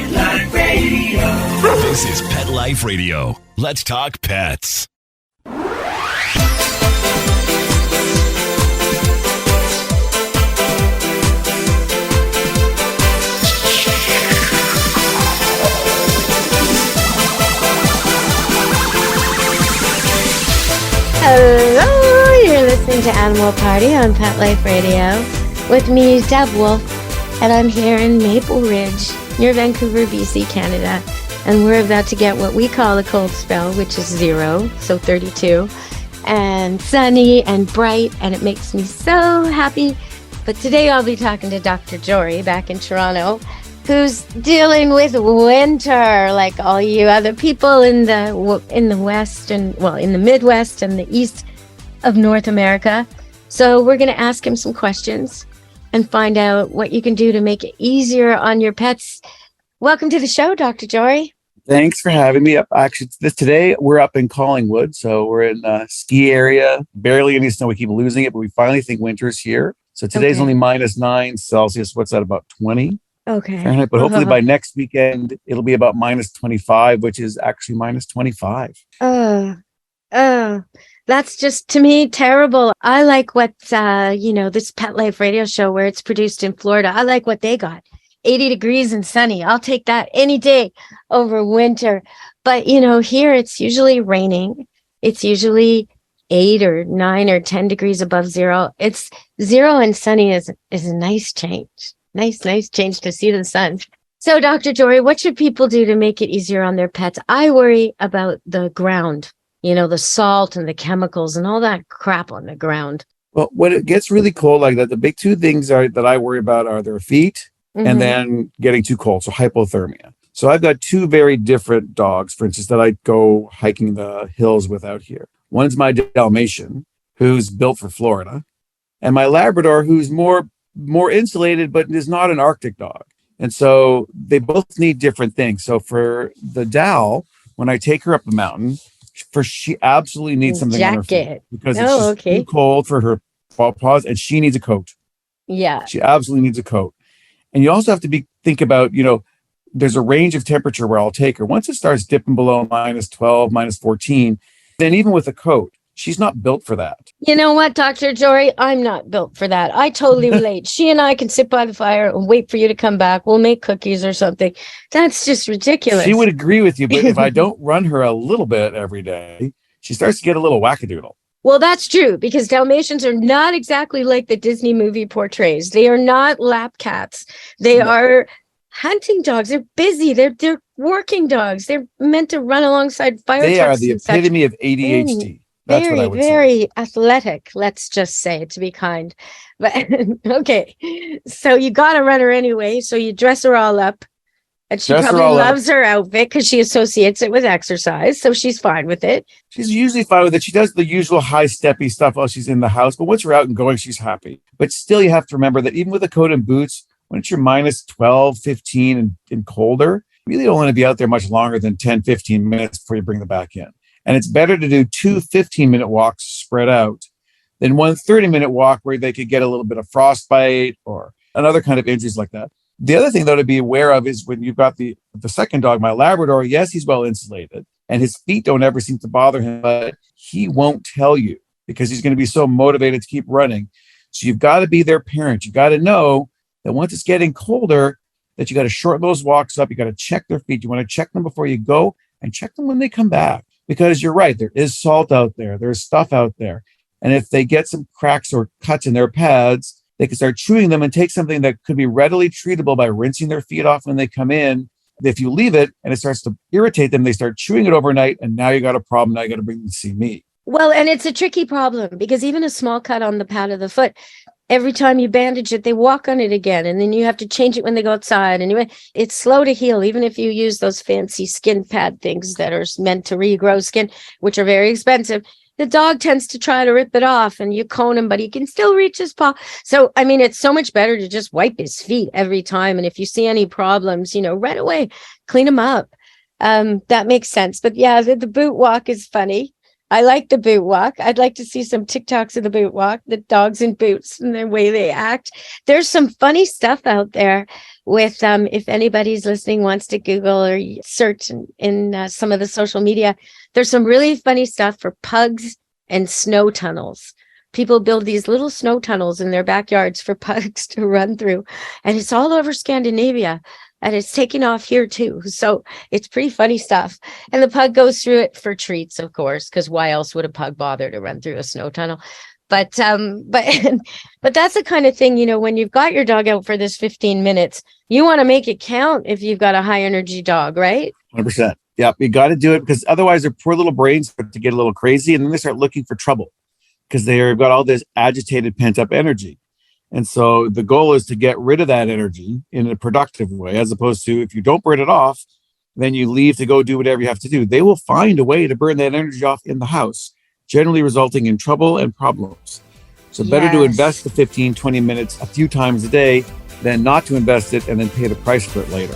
Pet Life Radio. This is Pet Life Radio. Let's talk pets. Hello, you're listening to Animal Party on Pet Life Radio with me, Deb Wolf, and I'm here in Maple Ridge, near Vancouver, BC, Canada, and we're about to get what we call a cold spell, which is 0, so 32, and sunny and bright, and it makes me so happy. But today I'll be talking to Dr. Jory back in Toronto, who's dealing with winter like all you other people in the West and, well, in the Midwest and the East of North America. So we're going to ask him some questions and find out what you can do to make it easier on your pets. Welcome to the show, Dr. Jory. Thanks for having me up. Actually, today we're up in Collingwood, so we're in a ski area. Barely any snow. We keep losing it, but we finally think winter's here. So today's only -9 Celsius. What's that, about 20? Okay. Fahrenheit. But hopefully by next weekend, it'll be about -25, which is actually -25. That's just, to me, terrible. I like what, this Pet Life Radio show where it's produced in Florida. I like what they got. 80 degrees and sunny. I'll take that any day over winter. But, here it's usually raining. It's usually 8 or 9 or 10 degrees above 0. It's 0 and sunny is a nice change. Nice change to see the sun. So, Dr. Jory, what should people do to make it easier on their pets? I worry about the ground, the salt and the chemicals and all that crap on the ground. Well, when it gets really cold like that, the big two things that I worry about are their feet and then getting too cold, so hypothermia. So I've got two very different dogs, for instance, that I go hiking the hills with out here. One's my Dalmatian, who's built for Florida, and my Labrador, who's more insulated, but is not an Arctic dog. And so they both need different things. So for the Dal, when I take her up a mountain, she absolutely needs something on her feet because it's just too cold for her paws, and she needs a coat. Yeah. She absolutely needs a coat. And you also have to think about, there's a range of temperature where I'll take her. Once it starts dipping below -12, -14, then even with a coat, she's not built for that. You know what, Dr. Jory? I'm not built for that. I totally relate. She and I can sit by the fire and wait for you to come back. We'll make cookies or something. That's just ridiculous. She would agree with you, but if I don't run her a little bit every day, she starts to get a little wackadoodle. Well, that's true, because Dalmatians are not exactly like the Disney movie portrays. They are not lap cats. They are hunting dogs. They're busy. They're working dogs. They're meant to run alongside fire trucks. They are the epitome of ADHD. That's what I would say. Very athletic, let's just say, to be kind. But okay, so you got to run her anyway. So you dress her all up, and she probably loves her outfit because she associates it with exercise. So she's fine with it. She's usually fine with it. She does the usual high steppy stuff while she's in the house. But once we're out and going, she's happy. But still, you have to remember that even with a coat and boots, when it's your -12, 15 and colder, you really don't want to be out there much longer than 10, 15 minutes before you bring them back in. And it's better to do 2 15-minute walks spread out than one 30-minute walk where they could get a little bit of frostbite or another kind of injuries like that. The other thing, though, to be aware of is when you've got the second dog, my Labrador, yes, he's well insulated and his feet don't ever seem to bother him, but he won't tell you because he's going to be so motivated to keep running. So you've got to be their parent. You got to know that once it's getting colder, that you got to shorten those walks up. You got to check their feet. You want to check them before you go and check them when they come back. Because you're right, there is salt out there. There's stuff out there. And if they get some cracks or cuts in their pads, they can start chewing them and take something that could be readily treatable by rinsing their feet off when they come in. If you leave it and it starts to irritate them, they start chewing it overnight. And now you got a problem. Now you got to bring them to see me. Well, and it's a tricky problem because even a small cut on the pad of the foot, every time you bandage it, they walk on it again. And then you have to change it when they go outside. And it's slow to heal, even if you use those fancy skin pad things that are meant to regrow skin, which are very expensive. The dog tends to try to rip it off and you cone him, but he can still reach his paw. So, I mean, it's so much better to just wipe his feet every time. And if you see any problems, right away, clean them up. That makes sense. But yeah, the boot walk is funny. I like the boot walk. I'd like to see some TikToks of the boot walk, the dogs in boots and the way they act. There's some funny stuff out there with, if anybody's listening wants to Google or search in some of the social media, there's some really funny stuff for pugs and snow tunnels. People build these little snow tunnels in their backyards for pugs to run through. And it's all over Scandinavia. And it's taking off here too. So it's pretty funny stuff. And the pug goes through it for treats, of course, because why else would a pug bother to run through a snow tunnel? But that's the kind of thing, when you've got your dog out for this 15 minutes, you want to make it count if you've got a high energy dog, right? 100%. Yeah, you got to do it because otherwise their poor little brains start to get a little crazy and then they start looking for trouble because they've got all this agitated, pent up energy. And so the goal is to get rid of that energy in a productive way, as opposed to if you don't burn it off, then you leave to go do whatever you have to do. They will find a way to burn that energy off in the house, generally resulting in trouble and problems. So better to invest the 15, 20 minutes a few times a day than not to invest it and then pay the price for it later.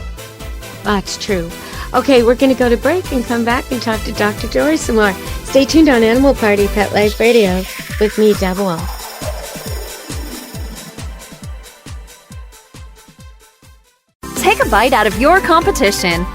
That's true. Okay, we're going to go to break and come back and talk to Dr. Jory some more. Stay tuned on Animal Party Pet Life Radio with me, Deborah. Take a bite out of your competition.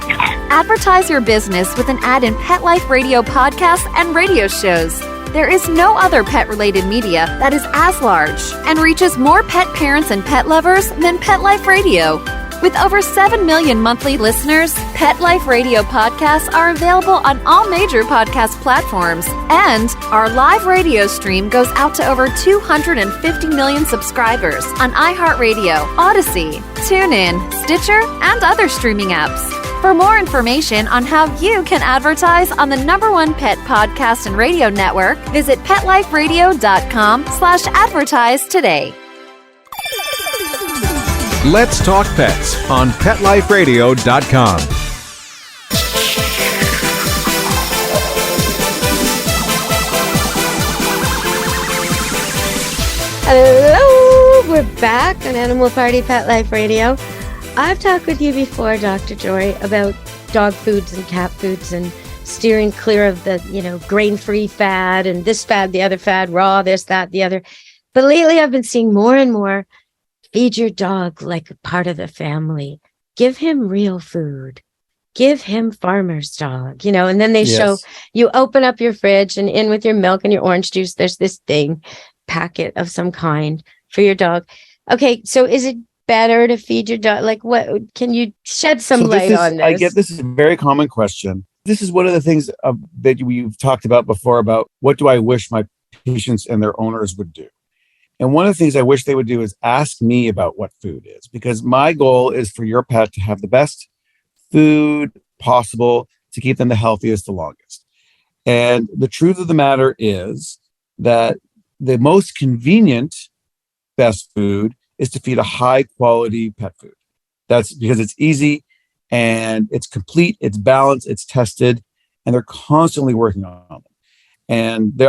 Advertise your business with an ad in Pet Life Radio podcasts and radio shows. There is no other pet-related media that is as large and reaches more pet parents and pet lovers than Pet Life Radio. With over 7 million monthly listeners, Pet Life Radio podcasts are available on all major podcast platforms, and our live radio stream goes out to over 250 million subscribers on iHeartRadio, Odyssey, TuneIn, Stitcher, and other streaming apps. For more information on how you can advertise on the #1 pet podcast and radio network, visit PetLifeRadio.com/advertise today. Let's Talk Pets on PetLifeRadio.com. Hello, we're back on Animal Party Pet Life Radio. I've talked with you before, Dr. Jory, about dog foods and cat foods and steering clear of the, grain-free fad and this fad, the other fad, raw, this, that, the other. But lately I've been seeing more and more, feed your dog like a part of the family. Give him real food. Give him farmer's dog, and then they show you open up your fridge and in with your milk and your orange juice, there's this packet of some kind for your dog. Okay, so is it better to feed your dog? Like, what can you shed some light on this? This is a very common question. This is one of the things that we've talked about before about what do I wish my patients and their owners would do. And one of the things I wish they would do is ask me about what food is, because my goal is for your pet to have the best food possible to keep them the healthiest, the longest. And the truth of the matter is that the most convenient best food is to feed a high quality pet food. That's because it's easy and it's complete, it's balanced, it's tested, and they're constantly working on them. And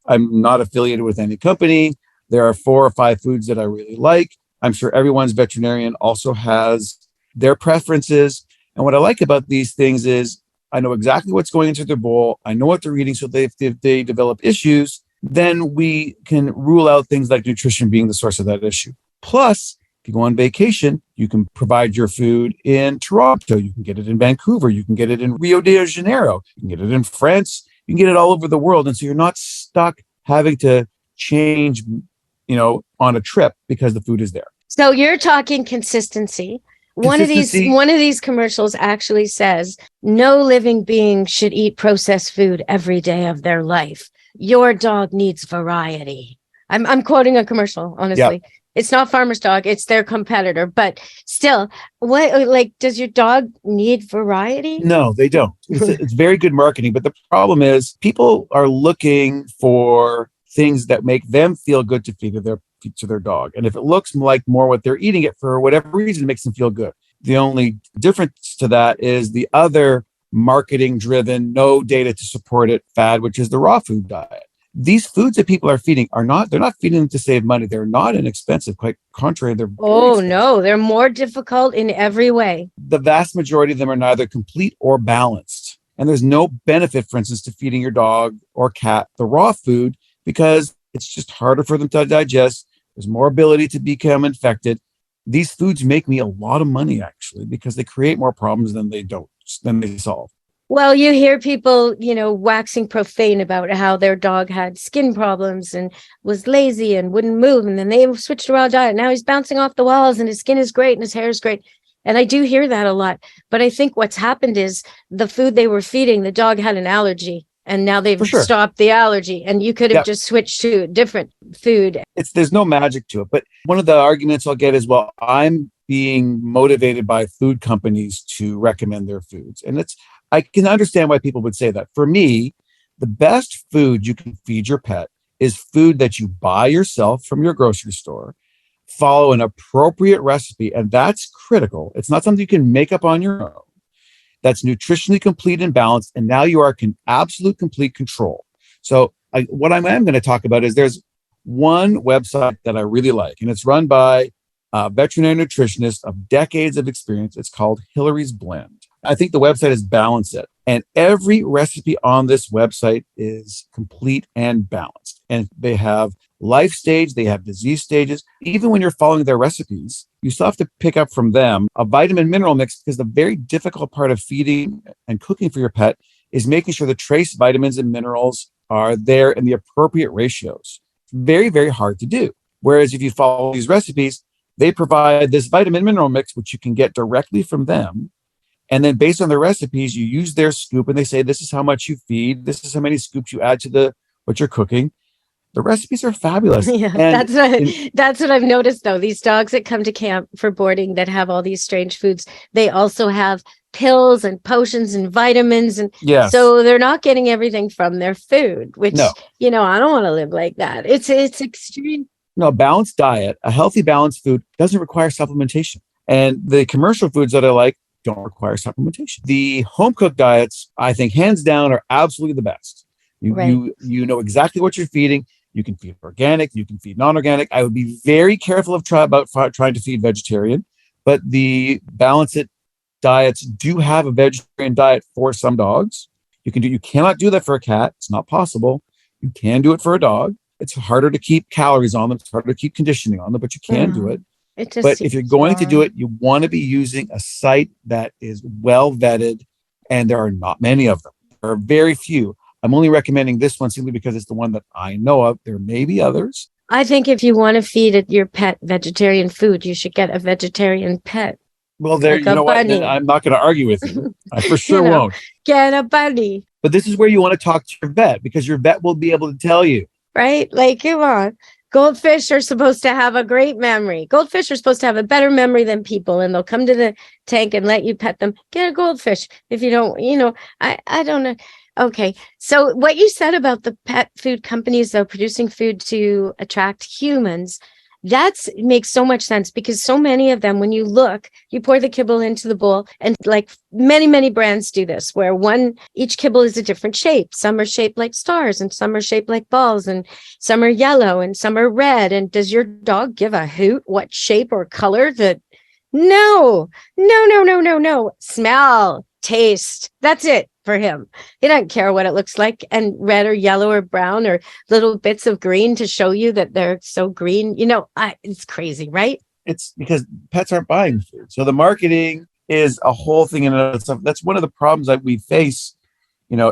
I'm not affiliated with any company. There are 4 or 5 foods that I really like. I'm sure everyone's veterinarian also has their preferences. And what I like about these things is I know exactly what's going into their bowl. I know what they're eating. So if they develop issues, then we can rule out things like nutrition being the source of that issue. Plus, if you go on vacation, you can provide your food in Toronto. You can get it in Vancouver. You can get it in Rio de Janeiro. You can get it in France. You can get it all over the world. And so you're not stuck having to change on a trip because the food is there. So you're talking consistency. One of these commercials actually says no living being should eat processed food every day of their life. Your dog needs variety. I'm quoting a commercial, honestly. Yeah. It's not Farmer's Dog, it's their competitor, but still, does your dog need variety? No, they don't. It's very good marketing, but the problem is people are looking for things that make them feel good to feed to their dog. And if it looks like more what they're eating it for whatever reason, it makes them feel good. The only difference to that is the other marketing driven, no data to support it fad, which is the raw food diet. These foods that people are feeding they're not feeding them to save money. They're not inexpensive, quite contrary. They're more difficult in every way. The vast majority of them are neither complete or balanced. And there's no benefit, for instance, to feeding your dog or cat the raw food because it's just harder for them to digest. There's more ability to become infected. These foods make me a lot of money, actually, because they create more problems than they solve. Well, you hear people, waxing profane about how their dog had skin problems and was lazy and wouldn't move. And then they switched to raw diet. Now he's bouncing off the walls and his skin is great and his hair is great. And I do hear that a lot. But I think what's happened is the food they were feeding, the dog had an allergy. And now they've stopped the allergy. And you could have just switched to different food. There's no magic to it. But one of the arguments I'll get is, well, I'm being motivated by food companies to recommend their foods. And I can understand why people would say that. For me, the best food you can feed your pet is food that you buy yourself from your grocery store, follow an appropriate recipe, and that's critical. It's not something you can make up on your own. That's nutritionally complete and balanced, and now you are in absolute complete control. So what I am going to talk about is there's one website that I really like, and it's run by a veterinary nutritionist of decades of experience. It's called Hilary's Blend. I think the website is Balance It. And every recipe on this website is complete and balanced. And they have life stage, they have disease stages. Even when you're following their recipes, you still have to pick up from them a vitamin mineral mix, because the very difficult part of feeding and cooking for your pet is making sure the trace vitamins and minerals are there in the appropriate ratios. It's very, very hard to do. Whereas if you follow these recipes, they provide this vitamin mineral mix, which you can get directly from them. And then based on the recipes, you use their scoop and they say, this is how much you feed. This is how many scoops you add to what you're cooking. The recipes are fabulous. Yeah, that's what I've noticed, though. These dogs that come to camp for boarding that have all these strange foods, they also have pills and potions and vitamins. And so they're not getting everything from their food, which, I don't want to live like that. It's extreme. No, a balanced diet, a healthy, balanced food doesn't require supplementation. And the commercial foods that I like don't require supplementation. The home cooked diets, I think, hands down, are absolutely the best. You know exactly what you're feeding. You can feed organic, you can feed non-organic. I would be very careful of trying to feed vegetarian, but the Balance It diets do have a vegetarian diet for some dogs. You cannot do that for a cat. It's not possible. You can do it for a dog. It's harder to keep calories on them. It's harder to keep conditioning on them, but you can do it. But if you're going to do it, you want to be using a site that is well vetted, and there are not many of them. There are very few. I'm only recommending this one simply because it's the one that I know of. There may be others. I think if you want to feed your pet vegetarian food, you should get a vegetarian pet. Well, there, like you know what? bunny. I'm not going to argue with you. I for sure won't. Get a bunny. But this is where you want to talk to your vet, because your vet will be able to tell you. Right? Like, come on. Goldfish are supposed to have a great memory. Goldfish are supposed to have a better memory than people, and they'll come to the tank and let you pet them. Get a goldfish. If you don't, I don't know. Okay. So what you said about the pet food companies, though, producing food to attract humans, that makes so much sense, because so many of them, when you look, you pour the kibble into the bowl, and like many, many brands do this, where each kibble is a different shape. Some are shaped like stars, and some are shaped like balls, and some are yellow, and some are red. And does your dog give a hoot what shape or color that? No. Smell, taste. That's it for him. He doesn't care what it looks like, and red or yellow or brown or little bits of green to show you that they're so green. It's crazy, right? It's because pets aren't buying food. So the marketing is a whole thing in and of itself. That's one of the problems that we face,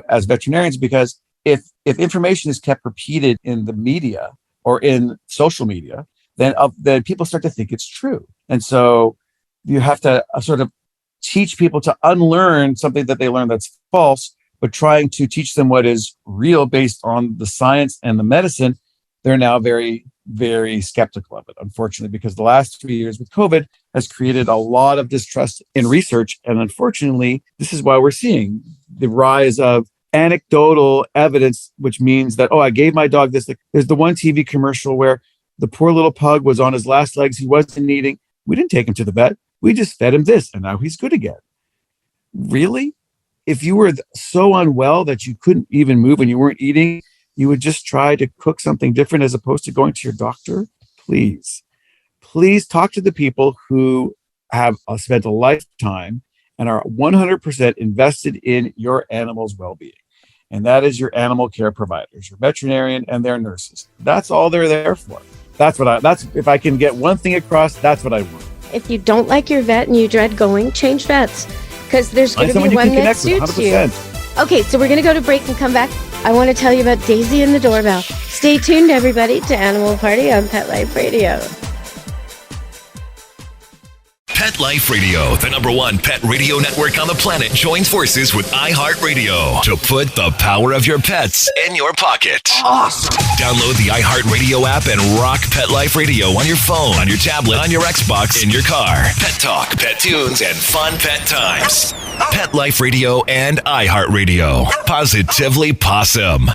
as veterinarians, because if information is kept repeated in the media or in social media, then people start to think it's true. And so you have to sort of teach people to unlearn something that they learned that's false, but trying to teach them what is real based on the science and the medicine. They're now very, very skeptical of it, unfortunately, because the last 3 years with COVID has created a lot of distrust in research. And unfortunately, this is why we're seeing the rise of anecdotal evidence, which means that, I gave my dog this. Like, there's the one TV commercial where the poor little pug was on his last legs. He wasn't eating. We didn't take him to the vet. We just fed him this, and now he's good again. Really? If you were so unwell that you couldn't even move and you weren't eating, you would just try to cook something different as opposed to going to your doctor? Please talk to the people who have spent a lifetime and are 100% invested in your animal's well-being. And that is your animal care providers, your veterinarian and their nurses. That's all they're there for. That's if I can get one thing across, that's what I want. If you don't like your vet and you dread going, change vets, because there's going to be one that suits you. Okay, so we're going to go to break and come back. I want to tell you about Daisy and the doorbell. Stay tuned, everybody, to Animal Party on Pet Life Radio. Pet Life Radio, the #1 pet radio network on the planet, joins forces with iHeartRadio to put the power of your pets in your pocket. Awesome! Download the iHeartRadio app and rock Pet Life Radio on your phone, on your tablet, on your Xbox, in your car. Pet talk, pet tunes, and fun pet times. Pet Life Radio and iHeartRadio. Positively Possum.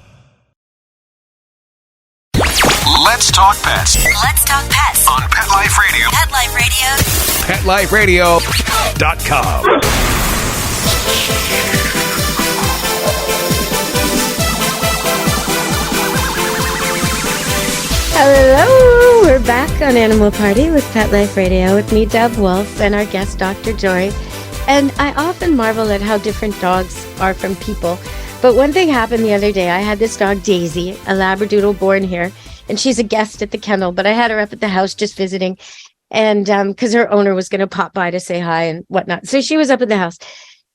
Let's talk pets Let's talk pets on Pet Life Radio. Pet Life Radio. PetLifeRadio.com. Hello, we're back on Animal Party with Pet Life Radio with me, Deb Wolf, and our guest, Dr. Joy. And I often marvel at how different dogs are from people. But one thing happened the other day. I had this dog, Daisy, a Labradoodle born here, and she's a guest at the kennel, but I had her up at the house just visiting, and because her owner was going to pop by to say hi and whatnot. So she was up at the house.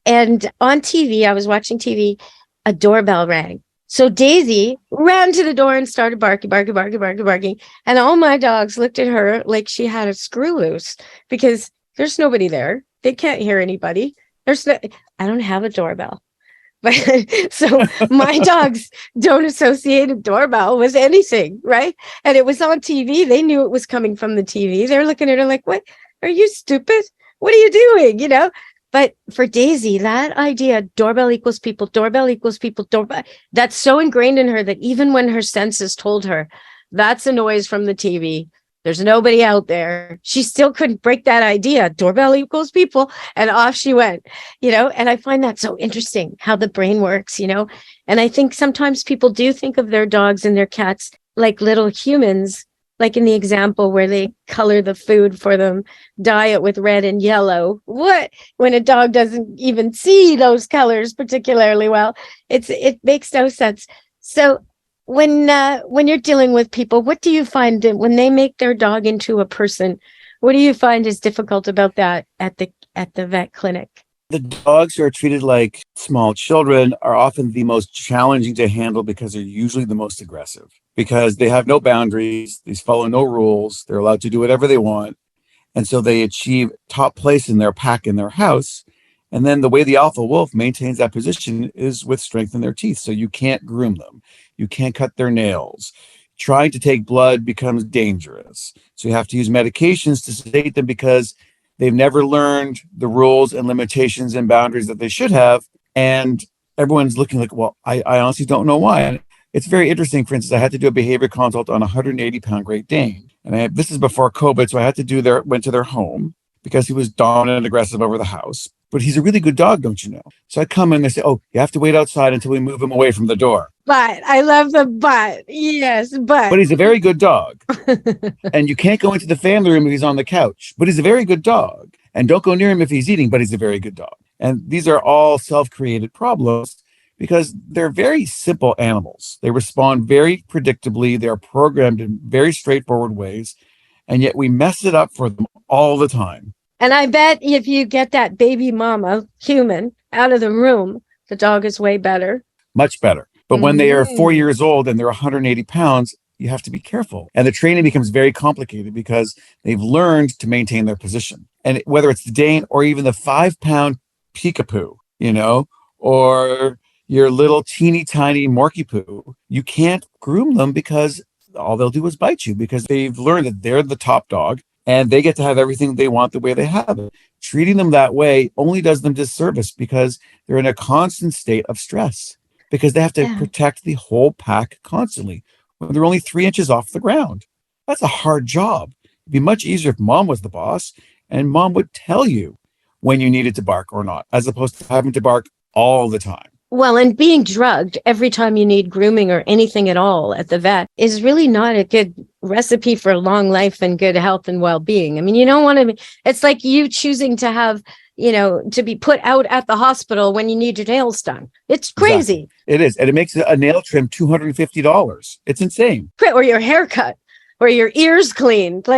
And on TV, I was watching TV, a doorbell rang. So Daisy ran to the door and started barking. And all my dogs looked at her like she had a screw loose, because there's nobody there. They can't hear anybody. I don't have a doorbell. But so my dogs don't associate a doorbell with anything, right? And it was on TV. They knew it was coming from the TV. They're looking at her like, "What? Are you stupid? What are you doing?" You know? But for Daisy, that idea, doorbell equals people, doorbell, that's so ingrained in her that even when her senses told her that's a noise from the TV, there's nobody out there, she still couldn't break that idea. Doorbell equals people, and off she went, you know? And I find that so interesting how the brain works, you know? And I think sometimes people do think of their dogs and their cats like little humans, like in the example where they color the food for them, dye it with red and yellow. What? When a dog doesn't even see those colors particularly well, it makes no sense. So when you're dealing with people, what do you find when they make their dog into a person? What do you find is difficult about that at the vet clinic? The dogs who are treated like small children are often the most challenging to handle because they're usually the most aggressive, because they have no boundaries, they follow no rules, they're allowed to do whatever they want. And so they achieve top place in their pack in their house. And then the way the alpha wolf maintains that position is with strength in their teeth. So you can't groom them. You can't cut their nails. Trying to take blood becomes dangerous. So you have to use medications to sedate them because they've never learned the rules and limitations and boundaries that they should have. And everyone's looking like, well, I honestly don't know why. And it's very interesting. For instance, I had to do a behavior consult on a 180-pound Great Dane. And this is before COVID. So I had to went to their home because he was dominant and aggressive over the house. But he's a really good dog, don't you know? So I come in and they say, oh, you have to wait outside until we move him away from the door. But I love the but. Yes, but. But he's a very good dog. And you can't go into the family room if he's on the couch. But he's a very good dog. And don't go near him if he's eating, but he's a very good dog. And these are all self-created problems because they're very simple animals. They respond very predictably. They're programmed in very straightforward ways. And yet we mess it up for them all the time. And I bet if you get that baby mama human out of the room, the dog is way better. Much better. But when they are 4 years old and they're 180 pounds, you have to be careful. And the training becomes very complicated because they've learned to maintain their position. And whether it's the Dane or even the 5-pound Peekapoo, you know, or your little teeny tiny Morky-Poo, you can't groom them because all they'll do is bite you because they've learned that they're the top dog. And they get to have everything they want the way they have it. Treating them that way only does them disservice because they're in a constant state of stress because they have to protect the whole pack constantly when they're only 3 inches off the ground. That's a hard job. It'd be much easier if mom was the boss and mom would tell you when you needed to bark or not, as opposed to having to bark all the time. Well, and being drugged every time you need grooming or anything at all at the vet is really not a good recipe for long life and good health and well-being. I mean, you don't want to, it's like you choosing to have, to be put out at the hospital when you need your nails done. It's crazy. Exactly. It is. And it makes a nail trim $250. It's insane. Or your haircut or your ears cleaned.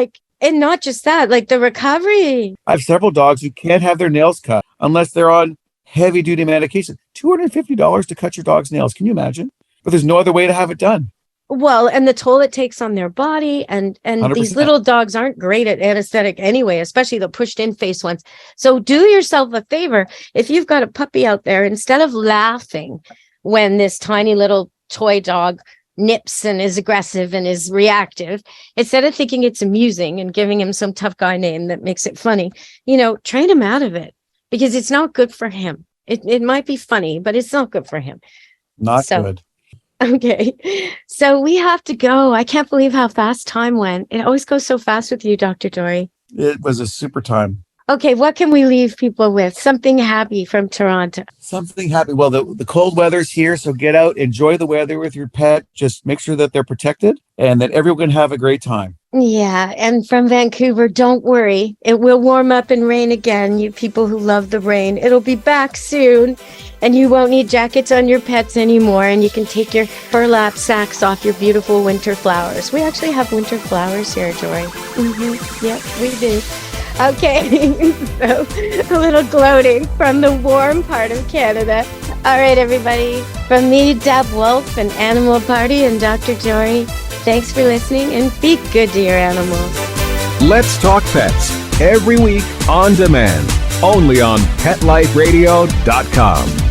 And not just that, the recovery. I have several dogs who can't have their nails cut unless they're on heavy duty medication. $250 to cut your dog's nails. Can you imagine? But there's no other way to have it done. Well, and the toll it takes on their body, and 100%. These little dogs aren't great at anesthetic anyway, especially the pushed in face ones. So do yourself a favor. If you've got a puppy out there, instead of laughing when this tiny little toy dog nips and is aggressive and is reactive, instead of thinking it's amusing and giving him some tough guy name that makes it funny, train him out of it, because it's not good for him. It might be funny, but it's not good for him. Not good. Okay. So we have to go. I can't believe how fast time went. It always goes so fast with you, Dr. Jory. It was a super time. Okay. What can we leave people with? Something happy from Toronto. Something happy. Well, the cold weather's here, so get out, enjoy the weather with your pet. Just make sure that they're protected and that everyone can have a great time. Yeah. And from Vancouver, don't worry. It will warm up and rain again, you people who love the rain. It'll be back soon, and you won't need jackets on your pets anymore, and you can take your burlap sacks off your beautiful winter flowers. We actually have winter flowers here, Jory. Yep, we do. Okay, so a little gloating from the warm part of Canada. All right, everybody. From me, Deb Wolf, and Animal Party, and Dr. Jory, thanks for listening, and be good to your animals. Let's Talk Pets, every week on demand, only on PetLifeRadio.com.